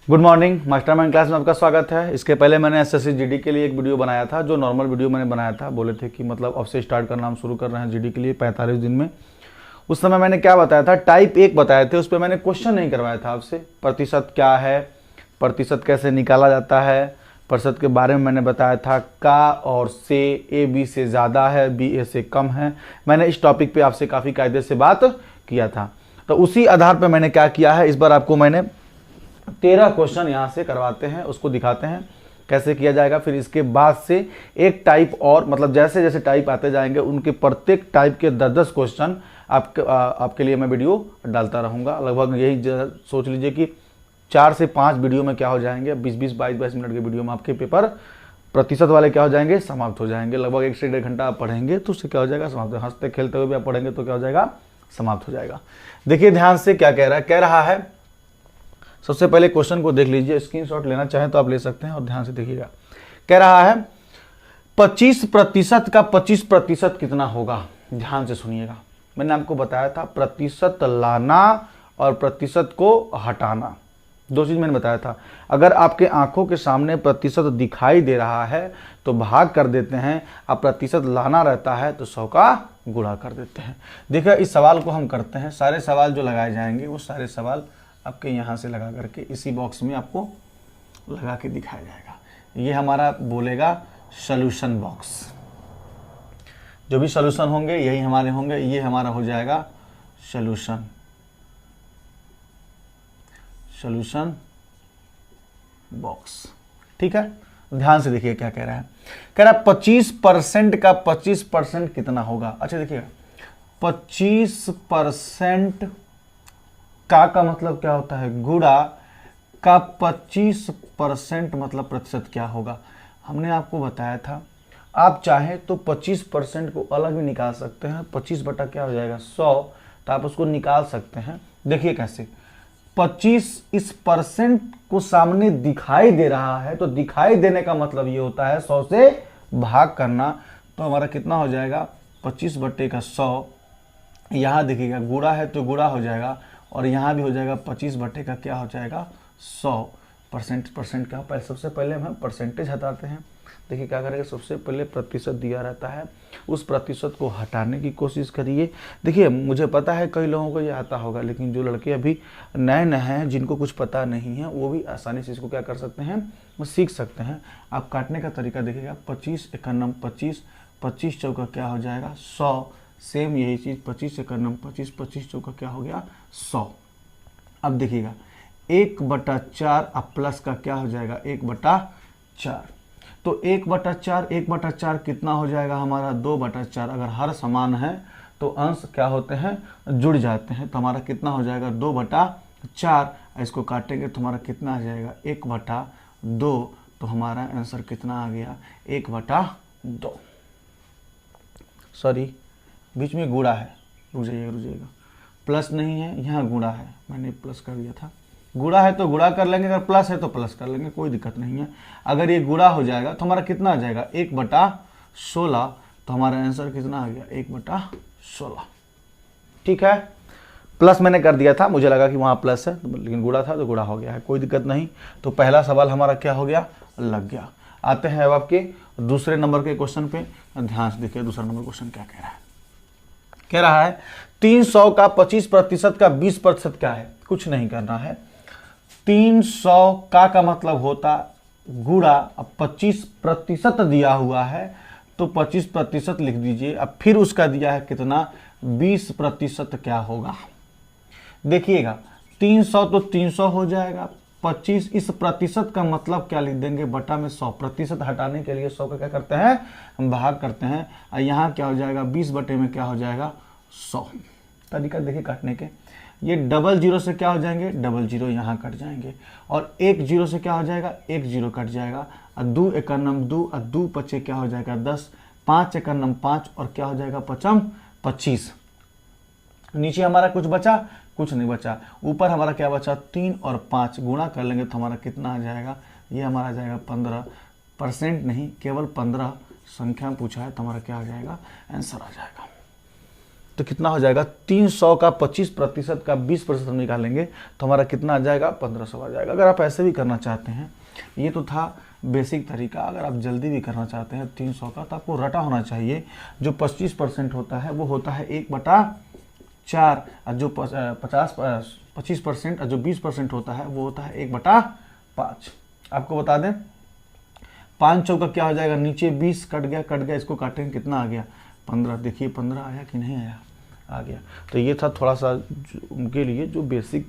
Good morning, mastermind class में आपका स्वागत है। इसके पहले मैंने एसएससी जीडी के लिए एक वीडियो बनाया था, जो नॉर्मल वीडियो मैंने बनाया था। बोले थे कि मतलब अब से स्टार्ट करना हम शुरू कर रहे हैं जीडी के लिए 45 दिन में। उस समय मैंने क्या बताया था, टाइप 1 बताए थे। उस पर मैंने क्वेश्चन नहीं करवाया था आपसे। प्रतिशत क्या है, प्रतिशत कैसे निकाला जाता है, प्रतिशत के बारे में मैंने बताया था। का और से, ए बी से ज़्यादा है, बी ए से कम है। मैंने इस टॉपिक पे आपसे काफ़ी कायदे से बात किया था। तो उसी आधार पर मैंने क्या किया है, इस बार आपको मैंने 13 क्वेश्चन यहाँ से करवाते हैं, उसको दिखाते हैं कैसे किया जाएगा। फिर इसके बाद से एक टाइप और, मतलब जैसे जैसे टाइप आते जाएंगे उनके प्रत्येक टाइप के 10-10 क्वेश्चन आपके लिए मैं वीडियो डालता रहूँगा। लगभग यही सोच लीजिए कि 4 से 5 वीडियो में क्या हो जाएंगे, 20-20, 22-22 मिनट के वीडियो में आपके पेपर प्रतिशत वाले क्या हो जाएंगे, समाप्त हो जाएंगे। लगभग 1 से 1.5 घंटा आप पढ़ेंगे तो उससे क्या हो जाएगा, समाप्त। हंसते खेलते हुए भी आप पढ़ेंगे तो क्या हो जाएगा, समाप्त हो जाएगा। देखिए ध्यान से क्या कह रहा है। सबसे पहले क्वेश्चन को देख लीजिए, स्क्रीनशॉट लेना चाहें तो आप ले सकते हैं और ध्यान से देखिएगा। कह रहा है 25% का 25% कितना होगा। ध्यान से सुनिएगा, मैंने आपको बताया था प्रतिशत लाना और प्रतिशत को हटाना, दो चीज मैंने बताया था। अगर आपके आंखों के सामने प्रतिशत दिखाई दे रहा है तो भाग कर देते हैं, अब प्रतिशत लाना रहता है तो 100 का गुणा कर देते हैं। देखिए इस सवाल को हम करते हैं। सारे सवाल जो लगाए जाएंगे वो सारे सवाल आपके यहाँ से लगा करके इसी बॉक्स में आपको लगा के दिखाया जाएगा। ये हमारा बोलेगा सॉल्यूशन बॉक्स। जो भी सॉल्यूशन होंगे यही हमारे होंगे। ये हमारा हो जाएगा सॉल्यूशन बॉक्स। ठीक है, ध्यान से देखिए क्या कह रहा है। कह रहा है 25% का 25% कितना होगा। अच्छा देखिएगा, 25% का मतलब क्या होता है, गुणा का 25% मतलब प्रतिशत क्या होगा। हमने आपको बताया था, आप चाहें तो 25% को अलग भी निकाल सकते हैं। 25 बटा क्या हो जाएगा, 100, तो आप उसको निकाल सकते हैं। देखिए कैसे, 25 इस परसेंट को सामने दिखाई दे रहा है, तो दिखाई देने का मतलब ये होता है 100 से भाग करना। तो हमारा कितना हो जाएगा, 25 बटे का 100। यहाँ देखिएगा गुणा है तो गुणा हो जाएगा, और यहाँ भी हो जाएगा 25 बटे का क्या हो जाएगा, 100। परसेंट का पहले सबसे पहले हम परसेंटेज हटाते हैं। देखिए क्या करेंगे, सबसे पहले प्रतिशत दिया रहता है, उस प्रतिशत को हटाने की कोशिश करिए। देखिए मुझे पता है कई लोगों को ये आता होगा, लेकिन जो लड़के अभी नए नए हैं, जिनको कुछ पता नहीं है, वो भी आसानी से इसको क्या कर सकते हैं, वो सीख सकते हैं। आप काटने का तरीका देखिएगा, 25 एकम 25, 25 चौका क्या हो जाएगा, 100। सेम यही चीज़ 25 एकम 25, 25 चौका क्या हो गया, 100। अब देखिएगा 1/4 अब प्लस का क्या हो जाएगा, 1/4। तो 1/4, 1/4 कितना हो जाएगा हमारा, 2/4। अगर हर समान है तो अंश क्या होते हैं, जुड़ जाते हैं। तो हमारा कितना हो जाएगा, 2/4। इसको काटेंगे तो हमारा कितना आ जाएगा, 1/2। तो हमारा आंसर कितना आ गया, 1/2। सॉरी, बीच में गुणा है, रुक जाइएगा, प्लस नहीं है, यहाँ गुणा है, मैंने प्लस कर दिया था। गुणा है तो गुणा कर लेंगे, अगर प्लस है तो प्लस कर लेंगे, कोई दिक्कत नहीं है। अगर ये गुणा हो जाएगा तो हमारा कितना आ जाएगा, 1/16। तो हमारा आंसर कितना आ गया, 1/16। ठीक है, प्लस मैंने कर दिया था, मुझे लगा कि वहाँ प्लस है, लेकिन गुणा था तो गुणा हो गया है, कोई दिक्कत नहीं। तो पहला सवाल हमारा क्या हो गया, लग गया। आते हैं अब आपके दूसरे नंबर के क्वेश्चन पे। ध्यान से देखिए दूसरा नंबर क्वेश्चन क्या कह रहा है। कह रहा है 300 का 25% का 20% क्या है। कुछ नहीं करना है, 300 का मतलब होता गुणा, अब 25% दिया हुआ है तो 25% लिख दीजिए। अब फिर उसका दिया है कितना, 20% क्या होगा। देखिएगा 300 तो 300 हो जाएगा, 25 इस प्रतिशत का मतलब क्या लिख देंगे, बटा में 100। प्रतिशत हटाने के लिए 100 का क्या करते हैं, हम भाग करते हैं। और यहाँ क्या हो जाएगा, 20 बटे में क्या हो जाएगा, 100। तरीका देखिए काटने के, ये डबल जीरो से क्या हो जाएंगे, डबल जीरो यहाँ कट जाएंगे, और 1 जीरो से क्या हो जाएगा, 1 जीरो कट जाएगा। और 2 एकम 2, और 2 पचे क्या हो जाएगा, 10, 5 एकम 5, और क्या हो जाएगा, 5 25। नीचे हमारा कुछ बचा, कुछ नहीं बचा। ऊपर हमारा क्या बचा, 3 और 5 गुणा कर लेंगे तो हमारा कितना आ जाएगा, ये हमारा आ जाएगा 15%, नहीं केवल 15 संख्या पूछा है तो हमारा क्या आ जाएगा, आंसर आ जाएगा। तो कितना हो जाएगा, 300 का 25% का 20% हम निकालेंगे तो हमारा कितना आ जाएगा, 1500 आ जाएगा। अगर आप ऐसे भी करना चाहते हैं, ये तो था बेसिक तरीका। अगर आप जल्दी भी करना चाहते हैं 300 का, तो आपको रटा होना चाहिए। जो 25% होता है वो होता है 1/4, और जो 25% और जो 20% होता है वो होता है 1/5। आपको बता दें 5 चौका क्या हो जाएगा, नीचे 20 कट गया, इसको काटेंगे कितना आ गया, 15। देखिए 15 आया कि नहीं आया, आ गया। तो ये था थोड़ा सा उनके लिए जो बेसिक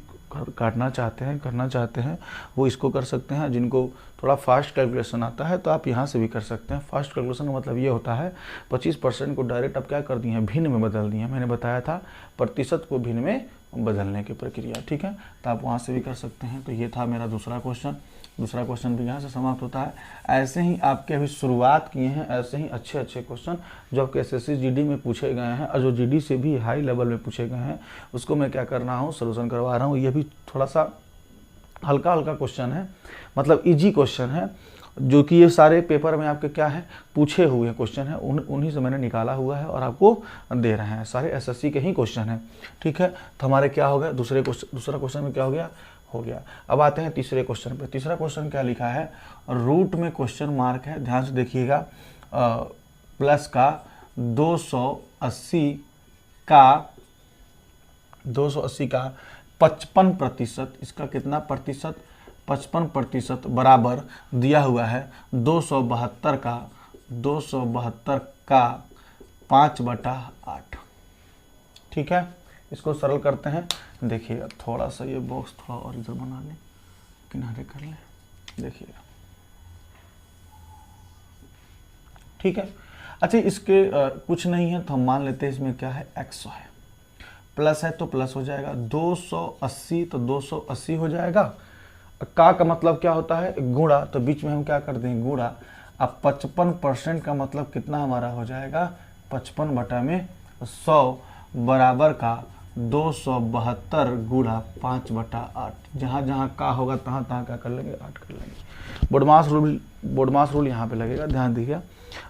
काटना चाहते हैं, करना चाहते हैं, वो इसको कर सकते हैं। जिनको थोड़ा फास्ट कैलकुलेशन आता है तो आप यहाँ से भी कर सकते हैं। फास्ट कैलकुलेशन का मतलब ये होता है 25% को डायरेक्ट आप क्या कर दिए हैं, भिन्न में बदल दिए हैं। मैंने बताया था प्रतिशत को भिन्न में बदलने की प्रक्रिया, ठीक है। तो आप वहाँ से भी कर सकते हैं। तो ये था मेरा दूसरा क्वेश्चन। दूसरा क्वेश्चन भी यहाँ से समाप्त होता है। ऐसे ही आपके अभी शुरुआत किए हैं, ऐसे ही अच्छे अच्छे क्वेश्चन जो आपके एसएससी जीडी में पूछे गए हैं और जो जीडी से भी हाई लेवल में पूछे गए हैं, उसको मैं क्या कर रहा हूँ, सोल्यूशन करवा रहा हूँ। ये भी थोड़ा सा हल्का हल्का क्वेश्चन है, मतलब इजी क्वेश्चन है, जो कि ये सारे पेपर में आपके क्या है, पूछे हुए क्वेश्चन है, उन्हीं से मैंने निकाला हुआ है और आपको दे रहे हैं। सारे एसएससी के ही क्वेश्चन है, ठीक है। तो हमारे क्या हो गया, दूसरा क्वेश्चन में क्या हो गया। अब आते हैं तीसरे क्वेश्चन पे। तीसरा क्वेश्चन क्या लिखा है, रूट में क्वेश्चन मार्क है, ध्यान से देखिएगा। प्लस का 280 का 55%, इसका कितना प्रतिशत, 55% बराबर दिया हुआ है 272 का 5/8, ठीक है। इसको सरल करते हैं। देखिएगा थोड़ा सा ये बॉक्स थोड़ा और इधर बना लें, किनारे कर लें, देखिएगा, ठीक है। अच्छा इसके कुछ नहीं है तो हम मान लेते हैं इसमें क्या है, 100 है, प्लस है तो प्लस हो जाएगा, 280 तो 280 हो जाएगा। का मतलब क्या होता है, गुणा, तो बीच में हम क्या कर देंगे, गुणा। अब 55% का मतलब कितना हमारा हो जाएगा, 55/100 बराबर का 272 गुणा 5/8। जहाँ जहाँ का होगा तहाँ तहाँ क्या कर लेंगे, 8 कर लेंगे। बोडमास रूल यहाँ पे लगेगा, ध्यान दीजिए।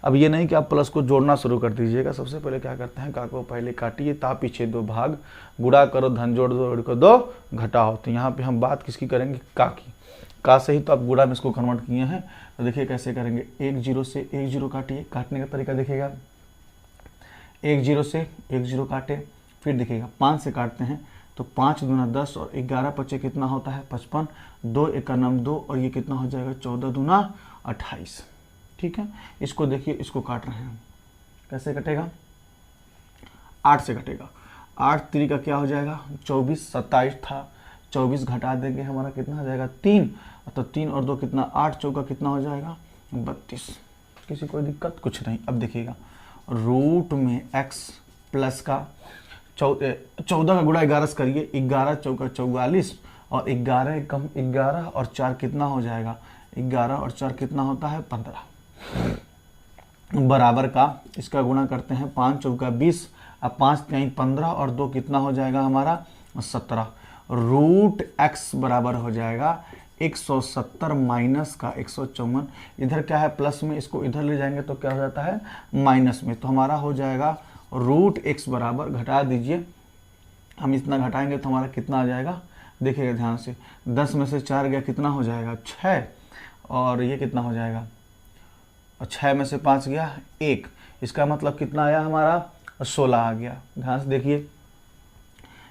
अब ये नहीं कि आप प्लस को जोड़ना शुरू कर दीजिएगा। सबसे पहले क्या करते हैं, का को पहले काटिए, ता पीछे 2 भाग, गुणा करो, धन जोड़ दो, को 2 घटाओ। तो यहाँ पे हम बात किसकी करेंगे, का की। का से ही तो आप गुणा में इसको कन्वर्ट किए हैं। तो देखिए कैसे करेंगे, 1 0 से 1 0 काटिए, काटने का तरीका देखिएगा, 1 0 से 1 0 काटे, फिर देखिएगा 5 से काटते हैं तो 5 दूना 10 और 11 पचे कितना होता है, 55, 2 एका 2 और ये कितना हो जाएगा, 14 दूना 28, ठीक है। इसको देखिए, इसको काट रहे हैं, कैसे कटेगा, 8 से कटेगा। 8 3 का क्या हो जाएगा, 24, 27 था, 24 घटा देंगे, हमारा कितना हो जाएगा, 3, तो 3 और 2 कितना, 8 चौका कितना हो जाएगा, 32। किसी कोई दिक्कत, कुछ नहीं। अब देखिएगा रूट में x प्लस का 14 का गुणा 11 से करिए, 11 चौका 44 और 11 कम 11 और 4 कितना हो जाएगा, 11 और 4 कितना होता है, 15 बराबर का, इसका गुणा करते हैं, 5 चौका 20, अब 5 3 15 और 2 कितना हो जाएगा हमारा, 17। रूट x बराबर हो जाएगा 170 माइनस का 154। इधर क्या है, प्लस में, इसको इधर ले जाएंगे तो क्या हो जाता है, माइनस में। तो हमारा हो जाएगा रूट x बराबर, घटा दीजिए, हम इतना घटाएंगे तो हमारा कितना आ जाएगा, देखिएगा ध्यान से, 10 में से 4 गया कितना हो जाएगा, 6, और ये कितना हो जाएगा, और 6 में से 5 गया 1, इसका मतलब कितना आया हमारा, 16 आ गया। ध्यान से देखिए,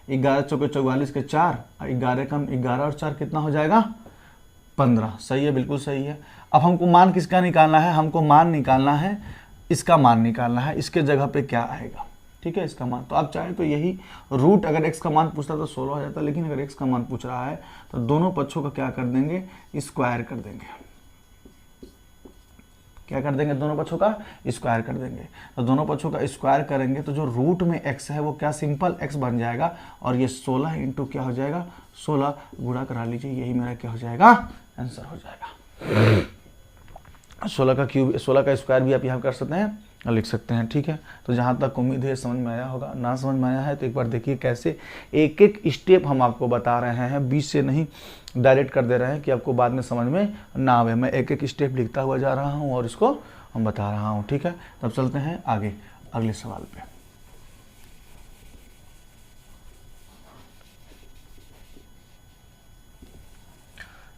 11 चौके 44 के 4, 11 कम 11 और 4 कितना हो जाएगा, 15। सही है, बिल्कुल सही है। अब हमको मान किसका निकालना है, हमको मान निकालना है, इसका मान निकालना है, इसके जगह पे क्या आएगा, ठीक है, इसका मान। तो आप चाहें तो यही रूट, अगर x का मान पूछता तो 16 हो जाता, लेकिन अगर x का मान पूछ रहा है तो दोनों पक्षों का क्या कर देंगे, स्क्वायर कर देंगे। क्या कर देंगे, दोनों पक्षों का स्क्वायर कर देंगे। तो दोनों पक्षों का स्क्वायर करेंगे तो जो रूट में x है वो क्या, सिंपल x बन जाएगा, और ये 16 इंटू क्या हो जाएगा, 16 गुणा करा लीजिए, यही मेरा क्या हो जाएगा, आंसर हो जाएगा। 16 का क्यूब, 16 का स्क्वायर भी आप यहाँ कर सकते हैं, लिख सकते हैं, ठीक है। तो जहाँ तक उम्मीद है समझ में आया होगा। ना समझ में आया है तो एक बार देखिए कैसे एक एक स्टेप हम आपको बता रहे हैं, बीच से नहीं डायरेक्ट कर दे रहे हैं कि आपको बाद में समझ में ना आवे। मैं एक एक स्टेप लिखता हुआ जा रहा हूँ और इसको हम बता रहा हूँ, ठीक है। तब चलते हैं आगे अगले सवाल पे।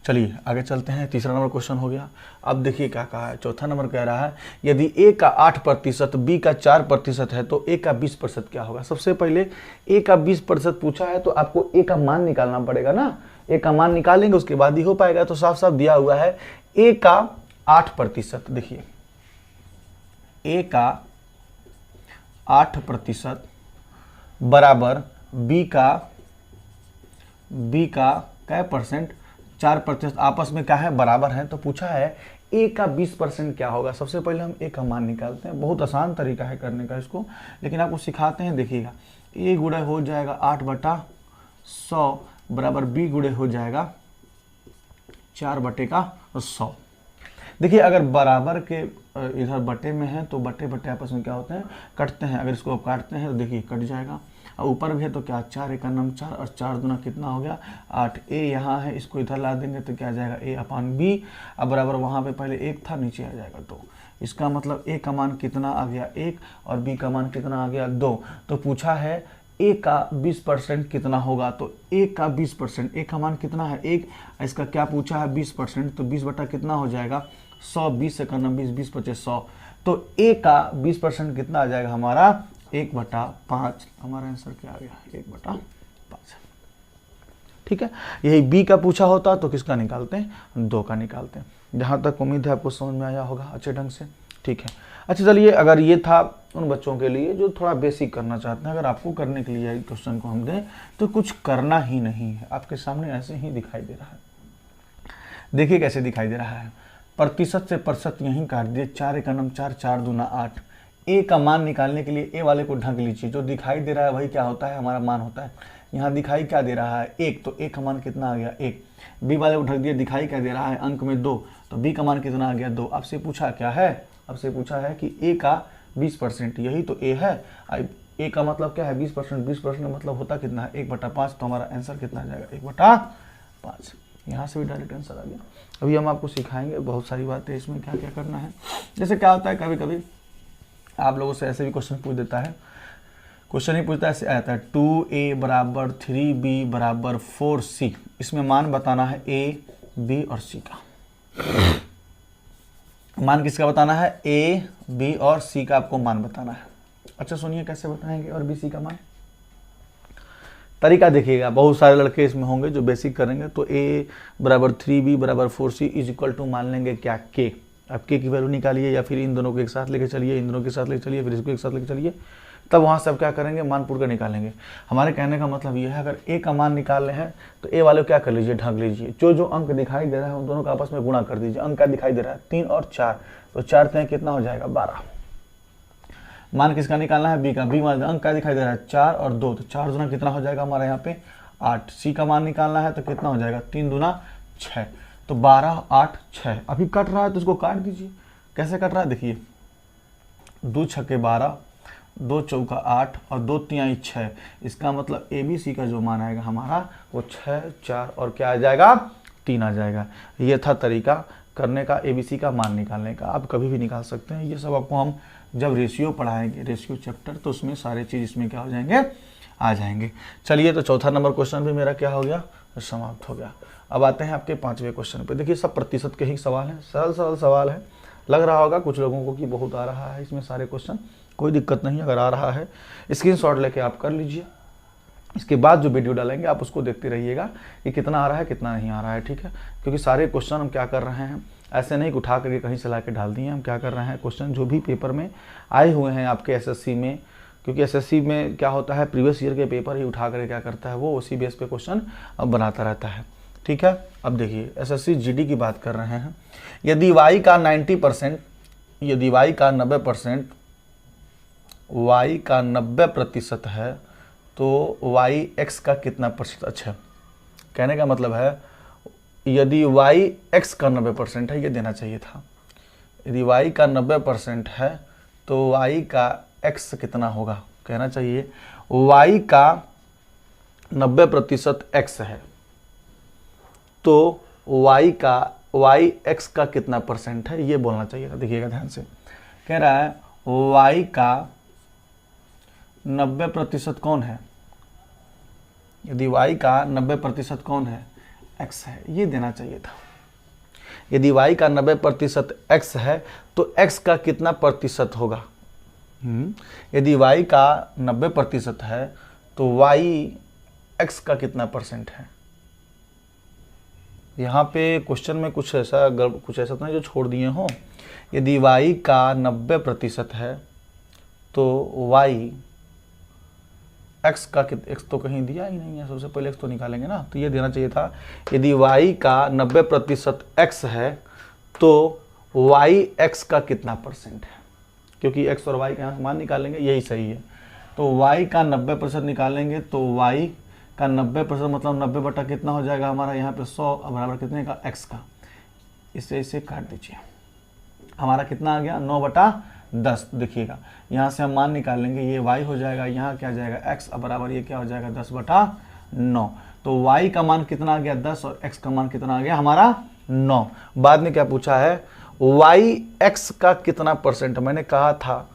चलिए आगे चलते हैं। तीसरा नंबर क्वेश्चन हो गया। अब देखिए क्या कहा है, चौथा नंबर कह रहा है यदि ए का 8%, बी का 4% है तो ए का 20% क्या होगा। सबसे पहले ए का 20% पूछा है तो आपको ए का मान निकालना पड़ेगा ना। ए का मान निकालेंगे उसके बाद ही हो पाएगा। तो साफ साफ दिया हुआ है ए का 8%। देखिए ए का 8% बराबर बी का क्या परसेंट, 4%, आपस में क्या है, बराबर है। तो पूछा है ए का 20% क्या होगा। सबसे पहले हम ए का मान निकालते हैं। बहुत आसान तरीका है करने का इसको, लेकिन आपको सिखाते हैं। देखिएगा ए गुणे हो जाएगा 8/100 बराबर बी गुणे हो जाएगा 4/100। देखिए अगर बराबर के इधर बटे में है तो बटे बटे आपस में क्या होते हैं, कटते हैं। अगर इसको आप काटते हैं तो देखिए कट जाएगा। और ऊपर भी है तो क्या, 4 × 4 और 4 दूना कितना हो गया 8। ए यहाँ है, इसको इधर ला देंगे तो क्या आ जाएगा A/B। अब बराबर वहाँ पे पहले 1 था, नीचे आ जाएगा 2। इसका मतलब ए का मान कितना आ गया 1 और बी का मान कितना आ गया 2। तो पूछा है ए का 20% कितना होगा। तो ए का 20%, ए का मान कितना है 1, इसका क्या पूछा है 20%। तो 20 बटा कितना हो जाएगा 100, 20 से करना 20, 20 × 100। तो ए का 20% कितना आ जाएगा हमारा 1/5। हमारा आंसर क्या आ गया 1/5। ठीक है, यही बी का पूछा होता तो किसका निकालते हैं, 2 का निकालते हैं। जहाँ तक उम्मीद है आपको समझ में आया होगा अच्छे ढंग से। ठीक है, अच्छा चलिए, अगर ये था उन बच्चों के लिए जो थोड़ा बेसिक करना चाहते हैं। अगर आपको करने के लिए क्वेश्चन को हम दें तो कुछ करना ही नहीं है, आपके सामने ऐसे ही दिखाई दे रहा है। देखिए कैसे दिखाई दे रहा है, प्रतिशत से प्रतिशत यहीं काट दिए, 4 × 4, 4 दूना 8। ए का मान निकालने के लिए ए वाले को ढक लीजिए। जो दिखाई दे रहा है वही क्या होता है, हमारा मान होता है। यहाँ दिखाई क्या दे रहा है 1, तो ए का मान कितना आ गया 1। बी वाले को ढक दिए, दिखाई क्या दे रहा है अंक में 2, तो बी का मान कितना आ गया 2। आपसे पूछा क्या है, आपसे पूछा है कि ए का 20%, यही तो ए है। ए का मतलब क्या है 20%, 20% मतलब होता कितना है 1/5। तो हमारा आंसर कितना आ जाएगा 1/5। यहाँ से भी डायरेक्ट आंसर आ गया। अभी हम आपको सिखाएंगे बहुत सारी बातें इसमें क्या क्या करना है। जैसे क्या होता है, कभी कभी आप लोगों से ऐसे भी क्वेश्चन पूछ देता है, क्वेश्चन ही पूछता है, ऐसे आता है 2a = 3b = 4c। इसमें मान बताना है a, b और c का। मान किसका बताना है, a, b और c का आपको मान बताना है। अच्छा सुनिए कैसे बताएंगे और b, c का मान। तरीका देखिएगा, बहुत सारे लड़के इसमें होंगे जो बेसिक करेंगे। तो a = 3b = 4c = मान लेंगे क्या k। अब k की वैल्यू निकालिए, या फिर इन दोनों को एक साथ लेके चलिए, इन दोनों के साथ लेके चलिए, फिर इसको एक साथ लेके चलिए, तब वहाँ से आप क्या करेंगे, मान पूर कर निकालेंगे। हमारे कहने का मतलब ये है, अगर a का मान निकालने हैं तो a वाले को क्या कर लीजिए, ढक लीजिए। जो अंक दिखाई दे रहा है उन दोनों का आपस में गुणा कर दीजिए। अंक क्या दिखाई दे रहा है 3 और 4, तो 4 3 कितना हो जाएगा 12। मान किसका निकालना है, बी का। बी मान अंक क्या दिखाई दे रहा है 4 और 2, तो 4 दूना कितना हो जाएगा हमारे यहाँ पे 8। सी का मान निकालना है तो कितना हो जाएगा 3 दूना 6, तो 12 8 6। अभी कट रहा है तो उसको काट दीजिए। कैसे कट रहा है देखिए, 2 छक्के 12, 2 चौका 8 और 2 तिहाई 6। इसका मतलब ए बी सी का जो मान आएगा हमारा वो 6 4 और क्या आ जाएगा 3 आ जाएगा। ये था तरीका करने का ए बी सी का मान निकालने का। आप कभी भी निकाल सकते हैं। ये सब आपको हम जब रेशियो पढ़ाएंगे, रेशियो चैप्टर, तो उसमें सारे चीज़ इसमें क्या हो जाएंगे, आ जाएंगे। चलिए, तो चौथा नंबर क्वेश्चन भी मेरा क्या हो गया, समाप्त हो गया। अब आते हैं आपके 5वें क्वेश्चन पे। देखिए सब प्रतिशत के ही सवाल हैं, सरल सरल सवाल है। लग रहा होगा कुछ लोगों को कि बहुत आ रहा है इसमें सारे क्वेश्चन, कोई दिक्कत नहीं। अगर आ रहा है स्क्रीनशॉट लेके आप कर लीजिए। इसके बाद जो वीडियो डालेंगे आप उसको देखते रहिएगा कि कितना आ रहा है कितना नहीं आ रहा है, ठीक है। क्योंकि सारे क्वेश्चन हम क्या कर रहे हैं, ऐसे नहीं उठा करके कहीं से ला के डाल दिए। हम क्या कर रहे हैं, क्वेश्चन जो भी पेपर में आए हुए हैं आपके एसएससी में, क्योंकि एसएससी में क्या होता है प्रीवियस ईयर के पेपर ही उठा करके क्या करता है वो उसी बेस पे क्वेश्चन बनाता रहता है, ठीक है। अब देखिए एसएससी जीडी की बात कर रहे हैं। यदि y का 90%, यदि y का 90%, y का 90% है तो y x का कितना प्रतिशत। अच्छा, कहने का मतलब है यदि y x का 90% है, ये देना चाहिए था। यदि y का 90% है तो y का x कितना होगा, कहना चाहिए y का 90% x है तो y x का कितना परसेंट है, ये बोलना चाहिए था। देखिएगा ध्यान से, कह रहा है y का 90% कौन है। यदि y का 90% कौन है, x है, ये देना चाहिए था। यदि y का 90% x है तो x का कितना प्रतिशत होगा? यदि y का 90% है तो y x का कितना परसेंट है? यहाँ पे क्वेश्चन में कुछ ऐसा तो नहीं जो छोड़ दिए हो। यदि y का 90% है तो y x का x तो कहीं दिया ही नहीं है, सबसे पहले x तो निकालेंगे ना, तो ये देना चाहिए था। यदि y का 90% x है तो y x का कितना परसेंट है, क्योंकि x और y का यहाँ मान निकालेंगे, यही सही है। तो y का 90% निकालेंगे तो y का 90% मतलब 90 बटा कितना हो जाएगा हमारा यहाँ पे 100 बराबर कितने का? x का। इसे काट दीजिए, हमारा कितना आ गया? 9 बटा 10। देखिएगा यहाँ से हम मान निकालेंगे, ये y हो जाएगा, यहाँ क्या जाएगा? x बराबर ये क्या हो जाएगा? 10 बटा 9। तो y का मान कितना आ गया? 10 और x का मान कितना आ गया हमारा? 9। बाद में क्या पूछा है? y x का कितना परसेंट? मैंने कहा था,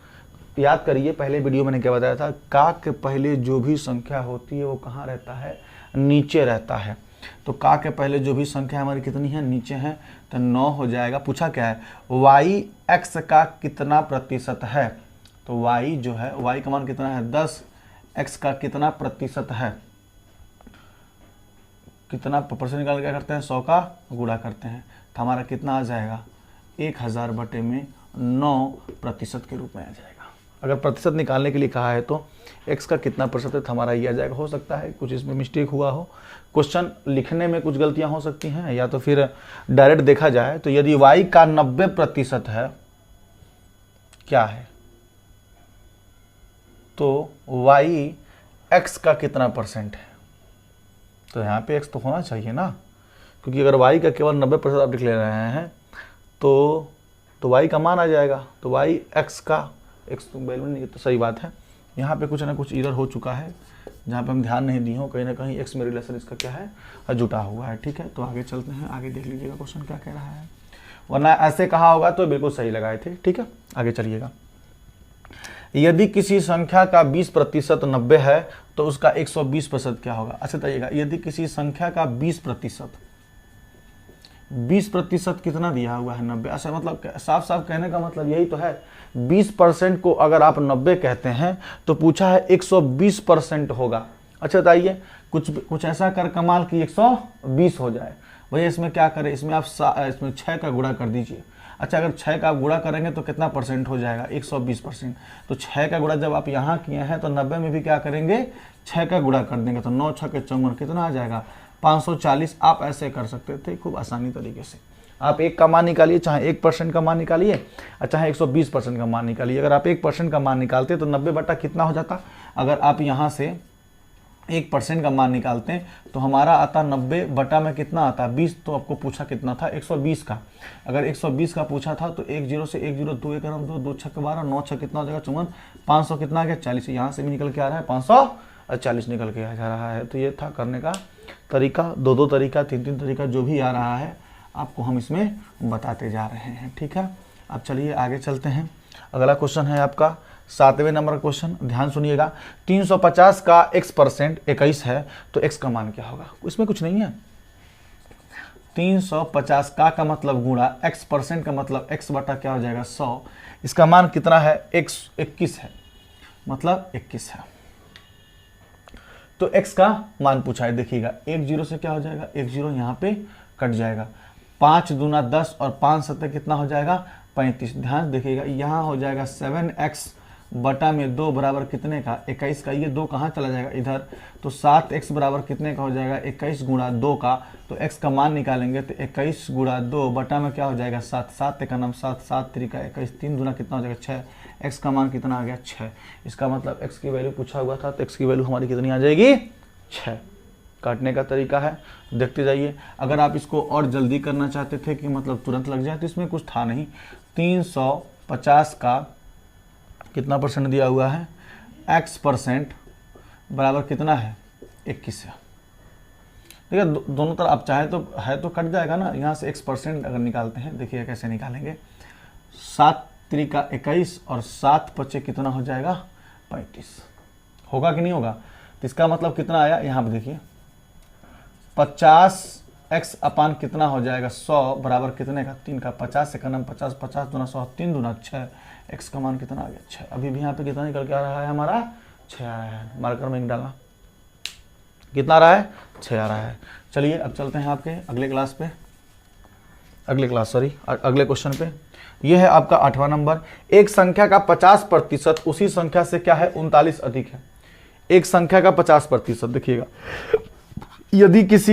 याद करिए पहले वीडियो मैंने क्या बताया था, का के पहले जो भी संख्या होती है वो कहाँ रहता है? नीचे रहता है। तो का के पहले जो भी संख्या हमारी कितनी है? नीचे है, तो 9 हो जाएगा। पूछा क्या है? y x का कितना प्रतिशत है? तो y जो है, y का मान कितना है? 10, x का कितना प्रतिशत है? कितना परसेंट निकाल क्या करते हैं? 100 का गुणा करते हैं, तो हमारा कितना आ जाएगा? 1000 बटे में 9% के रूप में आ जाएगा। अगर प्रतिशत निकालने के लिए कहा है तो x का कितना प्रतिशत हमारा ये आ जाएगा। हो सकता है कुछ इसमें मिस्टेक हुआ हो, क्वेश्चन लिखने में कुछ गलतियां हो सकती हैं, या तो फिर डायरेक्ट देखा जाए तो यदि y का 90% है, क्या है? तो y x का कितना परसेंट है? तो यहाँ पे x तो होना चाहिए ना, क्योंकि अगर y का केवल 90% आप लिख ले रहे हैं तो y का मान आ जाएगा। तो y x का x तो वैल्यू नहीं, तो सही बात है। यहाँ पे कुछ ना कुछ इधर हो चुका है, जहाँ पे हम ध्यान नहीं दिए हो, कहीं ना कहीं x में रिलेशन इसका क्या है? जुटा हुआ है। ठीक है, तो आगे चलते हैं, आगे देख लीजिएगा क्वेश्चन क्या कह रहा है, वरना ऐसे कहा होगा तो बिल्कुल सही लगाए थे। ठीक है, आगे चलिएगा। यदि किसी संख्या का 20% 90 है तो उसका 120% क्या होगा? अच्छा बताइएगा, यदि किसी संख्या का 20% कितना दिया हुआ है? 90। अच्छा, मतलब साफ साफ कहने का मतलब यही तो है, 20% को अगर आप 90 कहते हैं तो पूछा है 120% होगा। अच्छा बताइए, कुछ ऐसा कर कमाल कि 120 हो जाए। भैया इसमें क्या करें? इसमें आप इसमें 6 का गुणा कर दीजिए। अच्छा, अगर 6 का आप गुणा करेंगे तो कितना परसेंट हो जाएगा? 120%। तो 6 का गुणा जब आप यहाँ किए हैं तो 90 में भी क्या करेंगे? 6 का गुणा कर देंगे, तो 9 6 54 कितना आ जाएगा? 540। आप ऐसे कर सकते थे खूब आसानी तरीके से। आप 1 का मान निकालिए, चाहे 1% का मान निकालिए और चाहे 120% का मान निकालिए। अगर आप 1% का मान निकालते तो 90 बटा कितना हो जाता? अगर आप यहाँ से 1% का मान निकालते हैं तो हमारा आता 90 बटा में कितना आता? 20। तो आपको पूछा कितना था? 120 का। अगर 120 का पूछा था तो 1 0 से 1 0 2 1 2 2 6 12 9 6 कितना हो जाएगा? 54। 500 कितना आ गया? 40। यहाँ से भी निकल के आ रहा है 540 निकल के आ जा रहा है। तो ये था करने का तरीका, 2 तरीका, 3 तरीका, जो भी आ रहा है आपको हम इसमें बताते जा रहे हैं। ठीक है, अब चलिए आगे चलते हैं। अगला क्वेश्चन है आपका 7वें नंबर का क्वेश्चन, ध्यान सुनिएगा। 350 का x% 21 है तो x का मान क्या होगा? इसमें कुछ नहीं है। 350 का मतलब गुणा x% का मतलब x बटा क्या हो जाएगा? 100। इसका मान कितना है? 21 है, मतलब 21 है। तो x का मान पूछा है। देखिएगा 1 0 से क्या हो जाएगा? 1 0 यहाँ पे कट जाएगा। 5 दूना 10 और 5 सत्ते कितना हो जाएगा? 35। ध्यान देखिएगा, यहाँ हो जाएगा 7x बटा में 2 बराबर कितने का? 21 का। ये 2 कहाँ चला जाएगा? इधर। तो 7x बराबर कितने का हो जाएगा? 21 गुणा 2 का। तो x का मान निकालेंगे तो 21 गुणा 2 बटा में क्या हो जाएगा? 7। 7 का नाम 7, 7 3 का 21, 3 दूना कितना हो जाएगा? 6। x का मान कितना आ गया? 6। इसका मतलब x की वैल्यू पूछा हुआ था तो x की वैल्यू हमारी कितनी आ जाएगी? 6। काटने का तरीका है, देखते जाइए। अगर आप इसको और जल्दी करना चाहते थे कि मतलब तुरंत लग जाए तो इसमें कुछ था नहीं। 350 का कितना परसेंट दिया हुआ है? x% बराबर कितना है? 21 है। देखिए दोनों तरफ आप चाहे तो है तो कट जाएगा ना। यहाँ से x% अगर निकालते हैं, देखिए कैसे निकालेंगे। 7 3 का 21 और 7 5 कितना हो जाएगा? 35। होगा कि नहीं होगा? तो इसका मतलब कितना आया? यहाँ पे देखिए 50 x अपान कितना हो जाएगा 100 बराबर कितने का 3 का 50 सेकंड में 50 50 दूना 100 3 दूना 6 x का मान कितना आ गया 6। अभी भी यहाँ पे कितना निकल के आ रहा है हमारा 6 आ रहा है, मार्कर में डालना कितना आ रहा है 6 आ रहा है। चलिए अब चलते हैं आपके अगले क्वेश्चन पे। यह है आपका 8वां नंबर। एक संख्या का 50% उसी संख्या से क्या है 39 अधिक है। एक संख्या का 50%, देखिएगा यदि किसी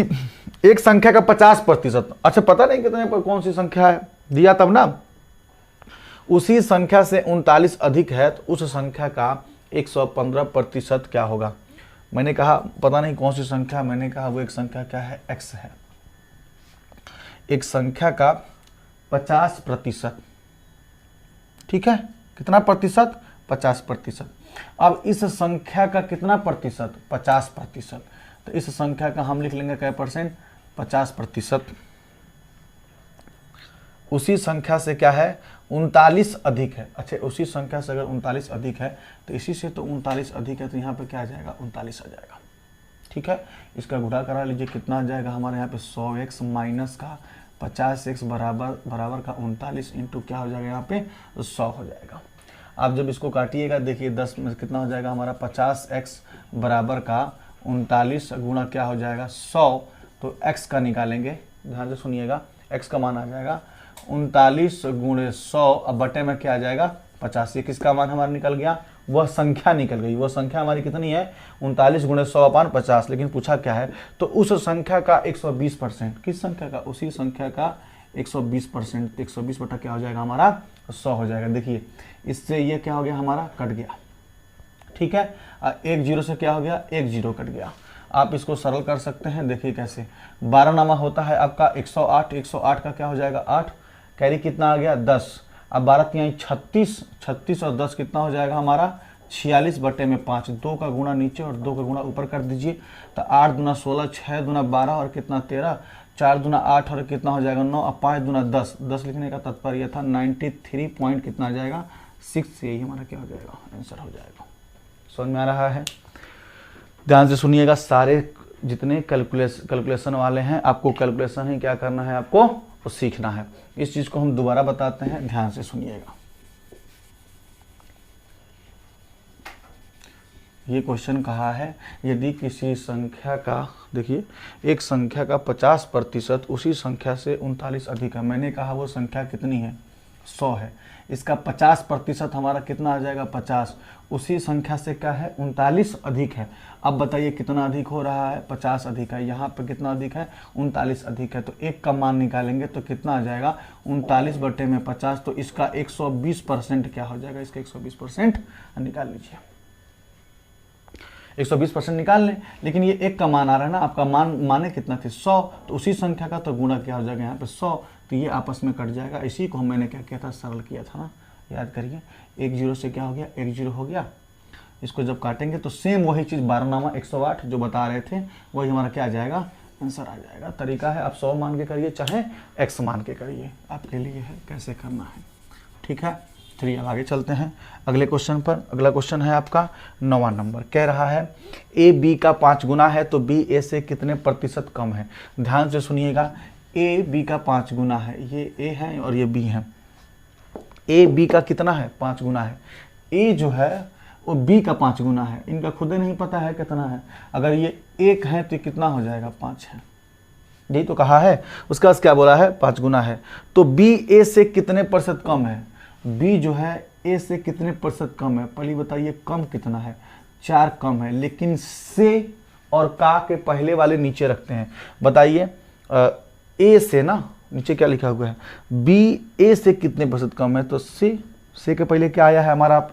एक संख्या का 50%, अच्छा पता नहीं कितने पर कौन सी संख्या है दिया तब ना, उसी संख्या से 39 अधिक है तो उस संख्या का 115% क्या होगा। मैंने कहा पता नहीं कौन सी संख्या, मैंने कहा वो एक संख्या क्या है x है। एक संख्या का 50%, ठीक है, कितना प्रतिशत 50%। अब इस संख्या का कितना प्रतिशत 50%, तो इस संख्या का हम लिख लेंगे क्या परसेंट 50%। उसी संख्या से क्या है 39 अधिक है। अच्छा उसी संख्या से अगर 39 अधिक है तो इसी से तो 39 अधिक है तो यहाँ पे क्या आ जाएगा 39 आ जाएगा, ठीक है। इसका गुणा करा लीजिए कितना आ जाएगा हमारे यहाँ पे 100x माइनस का 50x बराबर का 39 इंटू क्या हो जाएगा यहाँ पे 100 हो जाएगा। आप जब इसको काटिएगा देखिए 10 में कितना हो जाएगा हमारा 50x बराबर का 39 गुणा क्या हो जाएगा 100, तो x का निकालेंगे, ध्यान से सुनिएगा, x का मान आ जाएगा 39 गुणे 100, अब बटे में क्या आ जाएगा 50। ये किसका मान हमारा निकल गया, वह संख्या निकल गई। वह संख्या हमारी कितनी है 39 गुणे 100 अपान 50, लेकिन पूछा क्या है तो उस संख्या का 120%, किस संख्या का, उसी संख्या का 120%, 120 बटा क्या हो जाएगा हमारा 100 हो जाएगा। देखिए इससे ये क्या हो गया हमारा कट गया, ठीक है, एक जीरो से क्या हो गया एक जीरो कट गया। आप इसको सरल कर सकते हैं, देखिए कैसे 12 नामा होता है आपका 108, 108 का क्या हो जाएगा 8, कैरी कितना आ गया 10, अब 12 तिहाई 36, 36 और 10 कितना हो जाएगा हमारा 46 बटे में 5, 2 का गुणा नीचे और 2 का गुणा ऊपर कर दीजिए, तो 8 दूना 16, 6 दूना 12 और कितना 13, 4 दूना 8 और कितना हो जाएगा 9, अब 5 दूना 10, 10 लिखने का तात्पर्य था 93 पॉइंट कितना आ जाएगा 6, यही हमारा क्या हो जाएगा आंसर हो जाएगा। समझ में आ रहा है, ध्यान से सुनिएगा, सारे जितने कैलकुलेशन वाले हैं आपको कैलकुलेशन ही क्या करना है, आपको तो सीखना है। इस चीज को हम दोबारा बताते हैं, ध्यान से सुनिएगा। ये क्वेश्चन कहा है यदि किसी संख्या का, देखिए एक संख्या का 50% उसी संख्या से 39 अधिक है। मैंने कहा वो संख्या कितनी है 100 है, इसका 50% हमारा कितना आ जाएगा 50, उसी संख्या से क्या है 39 अधिक है। अब बताइए कितना अधिक हो रहा है 50 अधिक है, यहाँ पे कितना अधिक है 39 अधिक है, तो एक का मान निकालेंगे तो कितना आ जाएगा 39 बटे में 50, तो इसका 120% क्या हो जाएगा, इसका 120% निकाल लीजिए, 120% निकाल लें। लेकिन ये एक का मान आ रहा है ना, आपका माने कितना थे 100, तो उसी संख्या का तो गुणा क्या हो जाएगा यहाँ पे 100, तो ये आपस में कट जाएगा। इसी को मैंने क्या किया था सरल किया था ना, याद करिए, एक जीरो से क्या हो गया एक जीरो हो गया। इसको जब काटेंगे तो सेम वही चीज़ 12 नामा 108 जो बता रहे थे वही हमारा क्या आ जाएगा आंसर आ जाएगा। तरीका है आप 100 मान के करिए चाहे x मान के करिए, आपके लिए है कैसे करना है, ठीक है। चलिए अब आगे चलते हैं अगले क्वेश्चन पर। अगला क्वेश्चन है आपका 9वां नंबर, कह रहा है a b का 5 गुना है तो b a से कितने प्रतिशत कम है। ध्यान से सुनिएगा, a b का 5 गुना है, ये a है और ये b है। a b का कितना है 5 गुना है, a जो है वो b का 5 गुना है, इनका खुद ही नहीं पता है कितना है। अगर ये 1 है तो कितना हो जाएगा 5 है, यही तो कहा है। उसका क्या बोला है 5 गुना है, तो b a से कितने प्रतिशत कम है, b जो है a से कितने प्रतिशत कम है, पहले बताइए कम कितना है 4 कम है, लेकिन से और का के पहले वाले नीचे रखते हैं। बताइए a से ना नीचे क्या लिखा हुआ है b a से कितने प्रतिशत कम है, तो से के पहले क्या आया है हमारा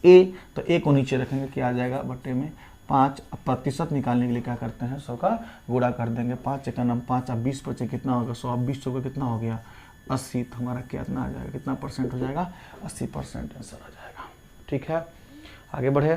a, तो a को नीचे रखेंगे क्या आ जाएगा बटे में 5। प्रतिशत निकालने के लिए क्या करते हैं 100 का गुणा कर देंगे, 5 का नाम 5, अब 20 बचे कितना होगा 100, अब 20 का कितना हो गया 80, तो हमारा कितना आ जाएगा, कितना परसेंट हो जाएगा 80% आंसर आ जाएगा, ठीक है। आगे बढ़े,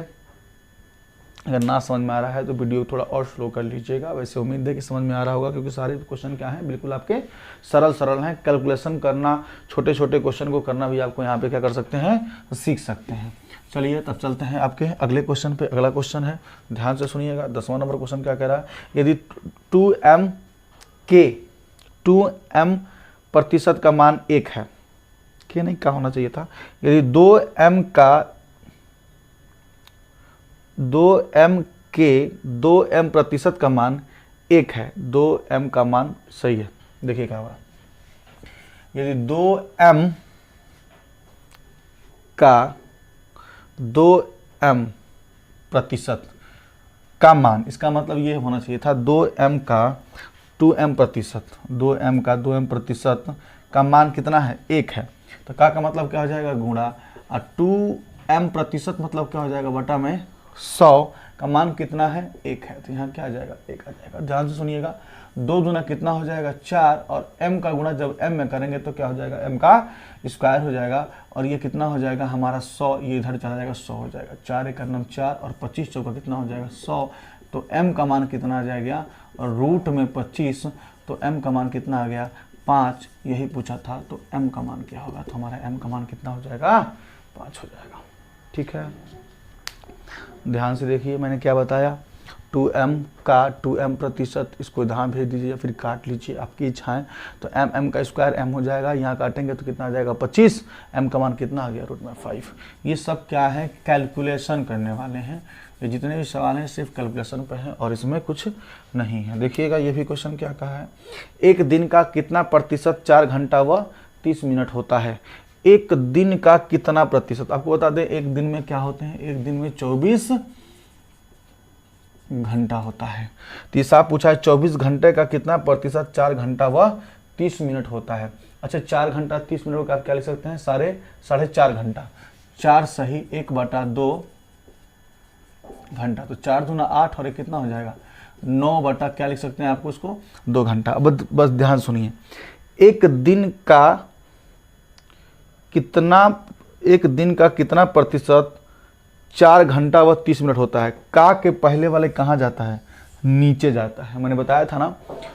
अगर ना समझ में आ रहा है तो वीडियो थोड़ा और स्लो कर लीजिएगा। वैसे उम्मीद है कि समझ में आ रहा होगा, क्योंकि सारे क्वेश्चन क्या हैं बिल्कुल आपके सरल हैं। कैलकुलेशन करना, छोटे छोटे क्वेश्चन को करना भी आपको यहाँ पे क्या कर सकते हैं सीख सकते हैं। चलिए तब चलते हैं आपके अगले क्वेश्चन पे। अगला क्वेश्चन है, ध्यान से सुनिएगा, 10वां नंबर क्वेश्चन क्या कह रहा है, यदि 2m k 2m प्रतिशत का मान 1 है, क्या नहीं, क्या होना चाहिए था, यदि 2m के 2m प्रतिशत का मान 1 है, 2m का मान सही है। देखिए क्या हुआ, यदि 2m का 2m प्रतिशत का मान, इसका मतलब ये होना चाहिए था 2m का 2m प्रतिशत, 2m का 2m प्रतिशत का मान कितना है, 1 है, तो का मतलब क्या हो जाएगा, गुणा, और 2m प्रतिशत मतलब क्या हो जाएगा, बटा में 100 का मान कितना है, 1 है, तो यहाँ क्या आ जाएगा, 1 आ जाएगा। ध्यान से सुनिएगा, 2 दूना कितना हो जाएगा, 4, और m का गुणा जब m में करेंगे तो क्या हो जाएगा, m का स्क्वायर हो जाएगा, और ये कितना हो जाएगा हमारा 100, ये इधर चला जाएगा, 100 हो जाएगा, 4 एक 4 और 25 चौका कितना हो जाएगा, 100, तो m का मान कितना आ जाएगा, और रूट में 25, तो m का मान कितना आ गया, 5, यही पूछा था, तो m का मान क्या होगा, तो हमारा m का मान कितना हो जाएगा, 5 हो जाएगा। ठीक है, ध्यान से देखिए मैंने क्या बताया, 2m का 2m प्रतिशत, इसको यहाँ भेज दीजिए या फिर काट लीजिए, आपकी इच्छाएं, तो m का स्क्वायर m हो जाएगा, यहाँ काटेंगे तो कितना आ जाएगा 25, m का मान कितना आ गया, रूट में 5। ये सब क्या है, कैलकुलेशन करने वाले हैं, ये जितने भी सवाल हैं सिर्फ कैलकुलेशन पे हैं और इसमें कुछ नहीं है। देखिएगा ये भी क्वेश्चन क्या कहा है, एक दिन का कितना प्रतिशत 4 घंटा व 30 मिनट होता है। एक दिन का कितना प्रतिशत, आपको बता दें एक दिन में क्या होते हैं, एक दिन में 24 घंटा होता है। तीसरा पूछा है 24 घंटे का कितना प्रतिशत 4 घंटा व 30 मिनट होता है। अच्छा 4 घंटा 30 मिनट को आप क्या लिख सकते हैं, साढ़े 4 घंटा, 4 सही 1/2 घंटा, तो 4 दूना 8 और एक कितना हो जाएगा 9 बटा क्या लिख सकते हैं आपको उसको 2 घंटा। अब बस ध्यान सुनिए, एक दिन का कितना प्रतिशत 4 घंटा व 30 मिनट होता है। का के पहले वाले कहाँ जाता है, नीचे जाता है, मैंने बताया था ना।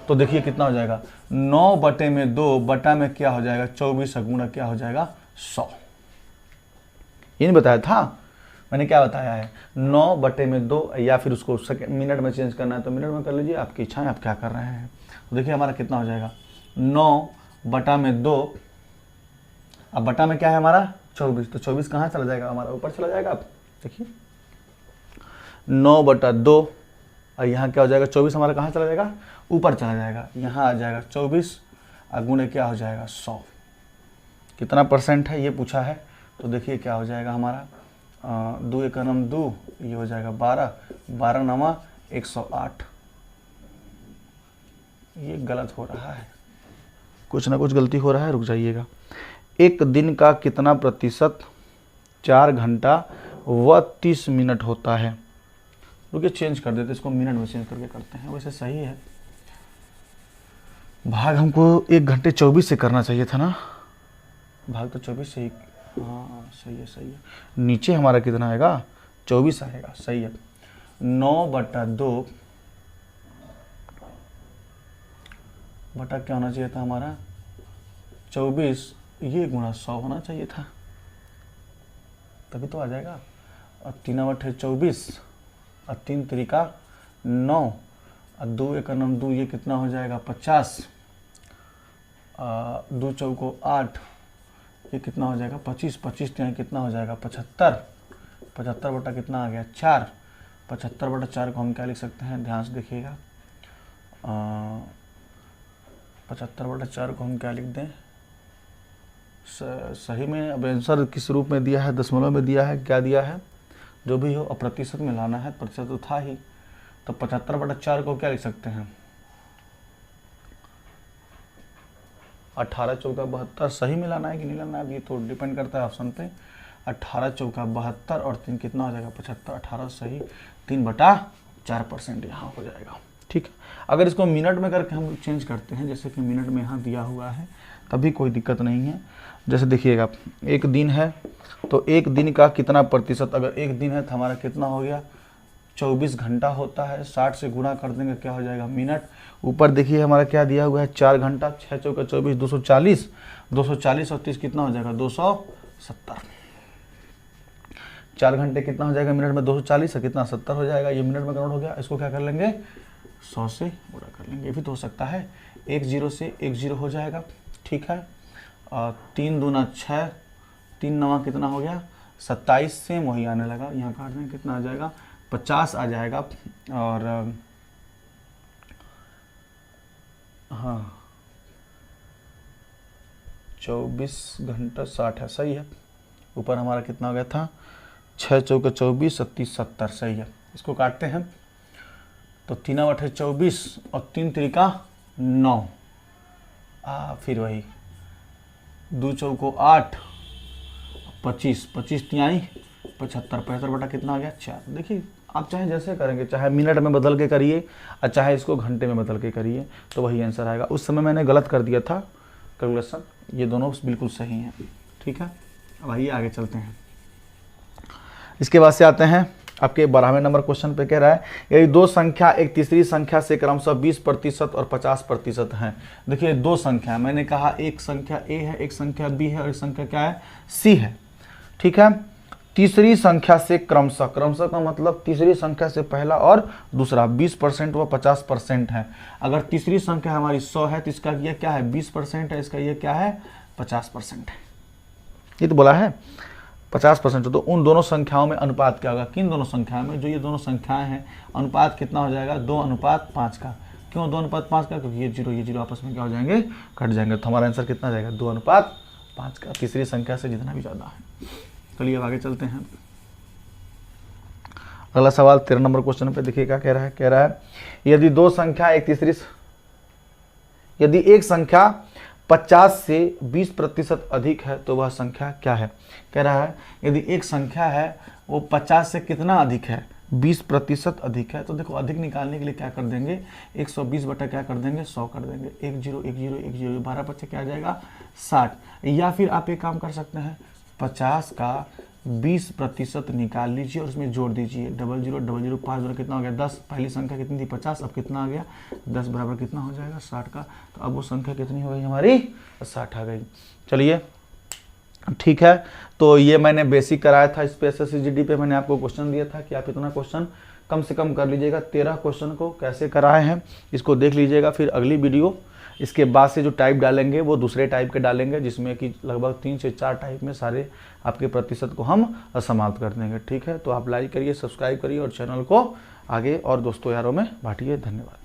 तो देखिए कितना हो जाएगा 9 बटे में 2 बटा में क्या हो जाएगा 24 गुणा क्या हो जाएगा 100। ये नहीं बताया था मैंने, क्या बताया है 9 बटे में 2, या फिर उसको मिनट में चेंज करना है तो मिनट में कर लीजिए, आपकी इच्छा है आप क्या कर रहे हैं। तो देखिए हमारा कितना हो जाएगा 9 बटा में 2, अब बटा में क्या है हमारा 24, तो 24 कहाँ चला जाएगा हमारा ऊपर चला जाएगा। आप देखिए 9 बटा 2 और यहाँ क्या हो जाएगा 24 हमारा कहाँ चला जाएगा ऊपर चला जाएगा, यहाँ आ जाएगा 24 और गुणे क्या हो जाएगा 100। कितना परसेंट है ये पूछा है, तो देखिए क्या हो जाएगा हमारा 2 एकम 2, ये हो जाएगा 12, 12 नवा 108। ये गलत हो रहा है, कुछ ना कुछ गलती हो रहा है, रुक जाइएगा। एक दिन का कितना प्रतिशत 4 घंटा व 30 मिनट होता है। रुकिए चेंज कर देते, इसको मिनट में चेंज करके करते हैं, वैसे सही है। भाग हमको 1 घंटे 24 से करना चाहिए था ना, भाग तो 24 से ही, हाँ सही है सही है। नीचे हमारा कितना आएगा 24 आएगा, सही है। 9 बटा 2 बटा क्या होना चाहिए था हमारा 24, ये गुणा 100 होना चाहिए था, तभी तो आ जाएगा। और 3 बटे 24 और 3 तरीका 9 और 2 एकम 2, ये कितना हो जाएगा 50, 2 चौको 8, ये कितना हो जाएगा 25, 25 यहाँ कितना हो जाएगा 75, 75 बटा कितना आ गया 4, 75 बटा 4 को हम क्या लिख सकते हैं, ध्यान से देखिएगा 75 बटा 4 को हम क्या लिख दें, सही में अब आंसर किस रूप में दिया है, दशमलव में दिया है, क्या दिया है, जो भी हो, और प्रतिशत में लाना है, प्रतिशत तो था ही, तो 75 बटा 4 को क्या लिख सकते हैं 18 चौका 72, सही में लाना है कि नहीं लाना है, ये तो डिपेंड करता है ऑप्शन पे। 18 चौका 72 और 3 कितना हो जाएगा 75, 18 सही, 3 बटा 4% यहाँ हो जाएगा। ठीक है, अगर इसको मिनट में करके हम चेंज करते हैं, जैसे कि मिनट में यहाँ दिया हुआ है, तभी कोई दिक्कत नहीं है। जैसे देखिएगा एक दिन है, तो एक दिन का कितना प्रतिशत, अगर एक दिन है तो हमारा कितना हो गया 24 घंटा होता है, 60 से गुणा कर देंगे क्या हो जाएगा मिनट। ऊपर देखिए हमारा क्या दिया हुआ है 4 घंटा, 6 चौका 24, 240, 240 और 30 कितना हो जाएगा 270। 4 घंटे कितना हो जाएगा मिनट में 240 है, कितना 70 हो जाएगा, ये मिनट में कन्वर्ट हो गया। इसको क्या कर लेंगे 100 से गुणा कर लेंगे, ये भी तो हो सकता है। एक जीरो से एक जीरो हो जाएगा, ठीक है। और 3 दूना 6, 3 नवा कितना हो गया 27, से वही आने लगा, यहाँ काट दें कितना आ जाएगा 50 आ जाएगा। और हाँ 24 घंटा 60 है, सही है। ऊपर हमारा कितना हो गया था 6 चौके 24, 37 70, सही है। इसको काटते हैं तो 3 8 24 और 3 त्रिका 9, फिर वही 2 चौको 8, 25 25 तिहाई 75, 75 बटा कितना आ गया 4। देखिए आप चाहे जैसे करेंगे, चाहे मिनट में बदल के करिए और चाहे इसको घंटे में बदल के करिए, तो वही आंसर आएगा। उस समय मैंने गलत कर दिया था कैलकुलेशन, ये दोनों बिल्कुल सही हैं, ठीक है। अब आइए आगे चलते हैं। इसके बाद से आते हैं आपके 12वें नंबर क्वेश्चन पे। कह रहा है यदि दो संख्या एक तीसरी संख्या से क्रमशः 20% और 50% हैं। देखिए दो संख्या, मैंने कहा एक संख्या ए है, एक संख्या बी है और एक संख्या क्या है सी है, ठीक है। तीसरी संख्या से क्रमशः, क्रमशः का मतलब तीसरी संख्या से पहला और दूसरा 20% व 50% है। अगर तीसरी संख्या हमारी 100 है तो इसका ये क्या है 20% है, इसका ये क्या है 50% है। ये तो बोला है 50%। तो उन दोनों संख्याओं में अनुपात क्या होगा, किन दोनों संख्याओं में, जो ये दोनों संख्याएं हैं, अनुपात कितना हो जाएगा 2:5 का। क्यों 2:5 का, क्योंकि ये जीरो आपस में क्या हो जाएंगे कट जाएंगे। तो हमारा आंसर कितना जाएगा 2:5 का, तीसरी संख्या से जितना भी ज़्यादा है। चलिए अब आगे चलते हैं। अगला सवाल 13 नंबर क्वेश्चन पे देखिए क्या कह रहा है। कह रहा है यदि दो संख्या यदि एक संख्या 50 से 20% अधिक है तो वह संख्या क्या है। कह रहा है यदि एक संख्या है वो 50 से कितना अधिक है 20% अधिक है। तो देखो अधिक निकालने के लिए क्या कर देंगे 120 बटा क्या कर देंगे 100 कर देंगे, 1 0 1 0 1 0, 12 बच्चे क्या आ जाएगा 60। या फिर आप एक काम कर सकते हैं 50 का 20% निकाल लीजिए और उसमें जोड़ दीजिए 00 00 5 बराबर कितना हो गया 10। पहली संख्या कितनी थी 50, अब कितना आ गया 10 बराबर कितना हो जाएगा 60 का। तो अब वो संख्या कितनी हो गई हमारी 60 आ गई। चलिए ठीक है, तो ये मैंने बेसिक कराया था इस पे SSCGD पे। मैंने आपको क्वेश्चन दिया था कि आप इतना क्वेश्चन कम से कम कर लीजिएगा। 13 क्वेश्चन को कैसे कराए हैं इसको देख लीजिएगा। फिर अगली वीडियो इसके बाद से जो टाइप डालेंगे वो दूसरे टाइप के डालेंगे, जिसमें कि लगभग 3 से 4 टाइप में सारे आपके प्रतिशत को हम समाप्त कर देंगे, ठीक है। तो आप लाइक करिए, सब्सक्राइब करिए और चैनल को आगे और दोस्तों यारों में बांटिए। धन्यवाद।